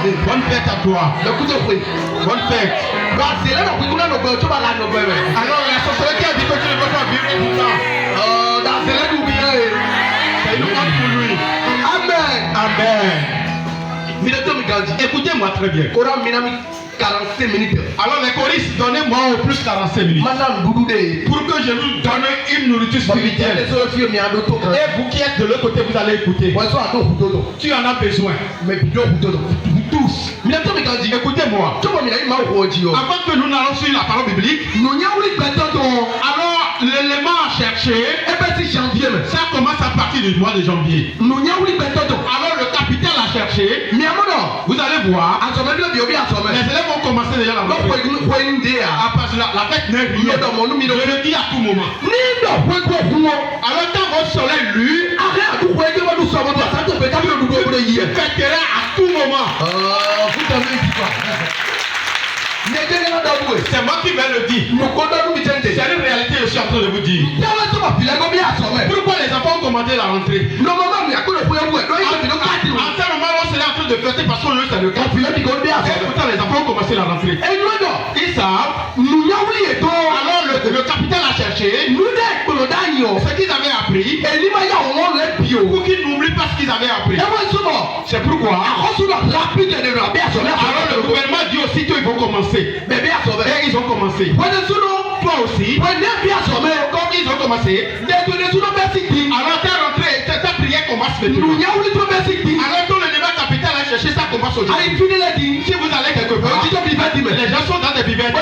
Bonne fête à toi. Bonne fête. Alors la sorcellerie a dit que tu ne peux pas vivre tout ça. C'est une honte pour lui. Amen. Écoutez-moi très bien. 45 minutes. Alors les choristes, donnez-moi au plus 45 minutes. Pour que je vous donne une nourriture spirituelle. Et vous qui êtes de l'autre côté, vous allez écouter. Tu en as besoin. Vous tous. Écoutez-moi. Avant que nous n'allons sur la parole biblique, alors l'élément à chercher, ça commence à partir du mois de janvier. Alors le capital à chercher, vous allez voir, les élèves vont commencer déjà la rentrée. Parce que la fête n'est rien. Je le dis à tout moment. Alors quand votre soleil lui, tu fêteras à tout moment. C'est moi qui vais le dire. C'est une réalité que je suis en train de vous dire. Pourquoi les enfants ont commandé la rentrée? En ce moment, on serait en train de fêter parce qu'on le sait le cas. Pourtant, les enfants ont commencé la rentrée. Ils savent. Alors, le capital a cherché ce qu'ils avaient appris pour qu'ils n'oublient pas ce qu'ils avaient appris. C'est pourquoi alors le gouvernement dit aussi qu'ils vont commencer. Et ils ont commencé. Toi aussi, comme ils ont commencé, alors ta rentrée, ta prière commence maintenant. Alors tout le débat capital a cherché, ça commence aujourd'hui. Si vous allez quelque part, les gens sont dans des bibettes,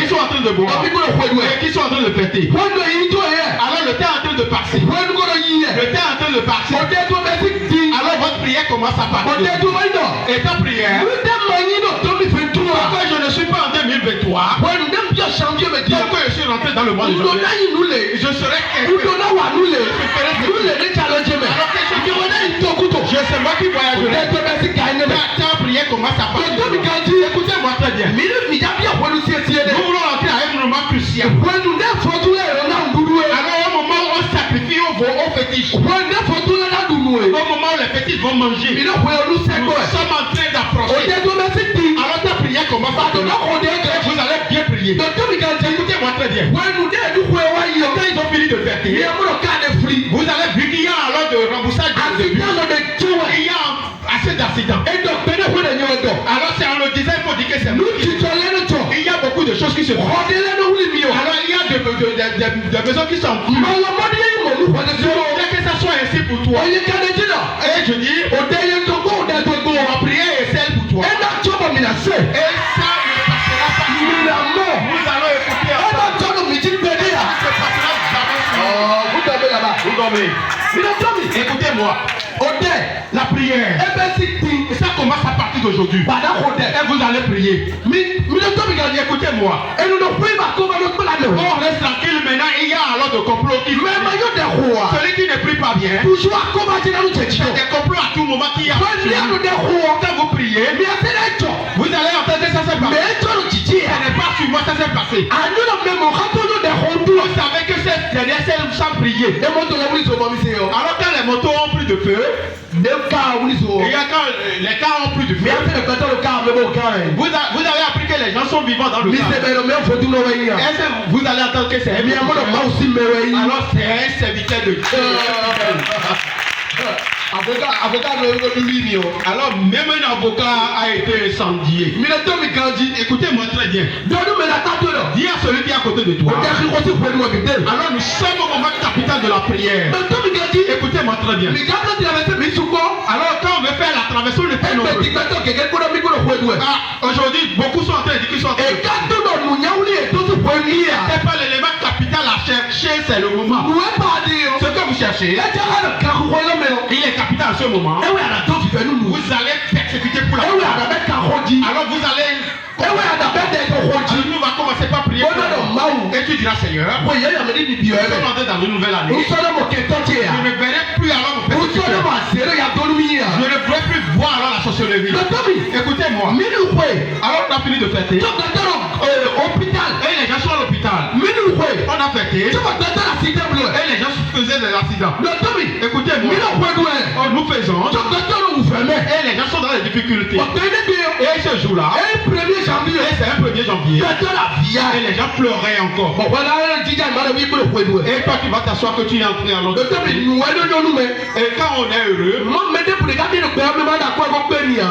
ils sont en train de boire, et ils sont en train de fêter. Alors le temps est en train de passer. Le temps est en train de passer. Alors votre prière commence à partir. Et ta prière, pourquoi je ne suis pas en 2023, quand je suis rentré dans le mois de janvier, je serai c'est moi qui voyagerai. Ta prière commence à partir. Écoutez-moi très bien. Nous voulons entrer à un moment crucial. Alors au moment où on sacrifie aux fétiches, au moment où les fétiches vont manger, nous sommes en train d'approcher. Alors ta prière commence à partir. Vous allez bien prier. Écoutez-moi très bien. Quand ils ont fini de fêter, vous allez vu qu'il y a alors de remboursage de il y a assez d'accidents. Alors c'est en le disant, il faut dire que c'est nous. Il y a beaucoup de choses qui se font. Alors il y a des maisons qui sont plus. Je voudrais que ça soit ainsi pour toi. Et je dis, ma prière est celle pour toi. Et ça ne passera pas. Nous allons écouter vous dormez. Écoutez-moi. La prière. Et ça commence à partir d'aujourd'hui. Et vous allez prier. Écoutez-moi. On reste tranquille maintenant. Il y a alors de complots qui celui qui ne prie pas bien. C'est des complots à tout moment qui y a. Quand vous priez, vous allez entendre ça s'est passé. Ce n'est pas sur moi, ça s'est passé. Vous savez que cette dernière scène sans prier. Alors quand les motos ont plus de feu, et quand les cars ont plus de feu, vous avez appris que les gens sont vivants dans le car. Est-ce que vous allez entendre que c'est un alors c'est un serviteur de Dieu. Alors même un avocat a été incendié. Écoutez-moi très bien. Dis à celui qui est à côté de toi. Alors nous sommes au moment capital de la prière. Écoutez-moi très bien. Alors quand on veut faire la traversée, le fait aujourd'hui, beaucoup sont en train de dire qu'ils sont en train de faire. C'est pas l'élément capital à chercher, c'est le moment. Ce que vous cherchez, il est capital à ce moment. Vous allez persécuter pour la prière. Alors vous allez nous va commencer par prier. Et tu diras Seigneur, nous sommes entrés dans une nouvelle année. Je ne verrai plus alors mon persécuteur. Je ne pourrai plus voir alors la sorcellerie. Écoutez-moi. Alors on a fini de fêter. Et les gens sont à l'hôpital. On a fêté. Et les gens faisaient des accidents. Écoutez-moi. Nous faisons. Et les gens sont dans les difficultés. jour-là. Et 1er janvier. Et c'est un 1er janvier. Personne a via. Et les gens pleuraient encore. Bon, voilà, et toi qui vas t'asseoir que tu es entré en l'autre. Et quand on est heureux,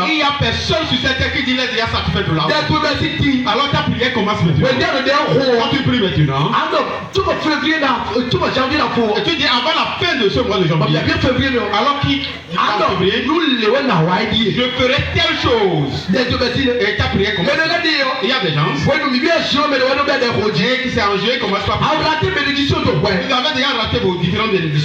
il n'y a personne sur cette terre qui dit déjà ça tu fais de l'argent. Alors ta prière commence maintenant. Quand tu pries maintenant, et tu dis avant la fin de ce mois de janvier, alors qui je ferai telle chose. Et ta prière commence. Il y a des gens qui s'est arrangé, commence par prier. Vous avez déjà raté vos différentes bénédictions.